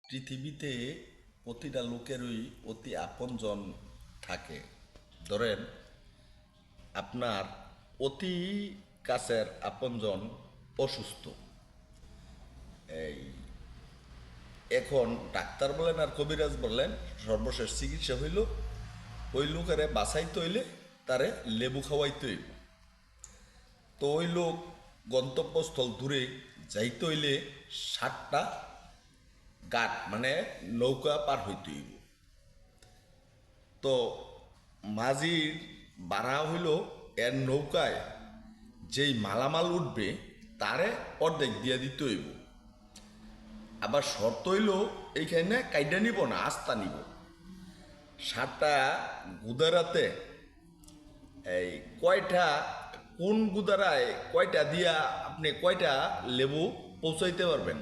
পৃথিবীতে প্রতিটা লোকেরই অতি আপনজন থাকে। ধরেন আপনার অতি কাছের আপনজন অসুস্থ। এই এখন ডাক্তার বলেন আর কবিরাজ বললেন সর্বশেষ চিকিৎসা হইল ওই লোকেরে বাঁচাইতে হইলে তারে লেবু খাওয়াইতে হইব। তো ওই লোক গন্তব্যস্থল দূরে যাইতে হইলে 7টা ঘাট মানে নৌকা পার হইতে হইব। তো মাঝির বাড়া হইল এর নৌকায় যেই মালামাল উঠবে তারে অর্ধেক দিয়া দিতে হইব। আবার শর্ত হইল এইখানে কাইডা নিব না, আস্তা নিব। 7টা গুদারাতে এই কয়টা কোন গুদারায় কয়টা দিয়া আপনি কয়টা লেবু পৌঁছাইতে পারবেন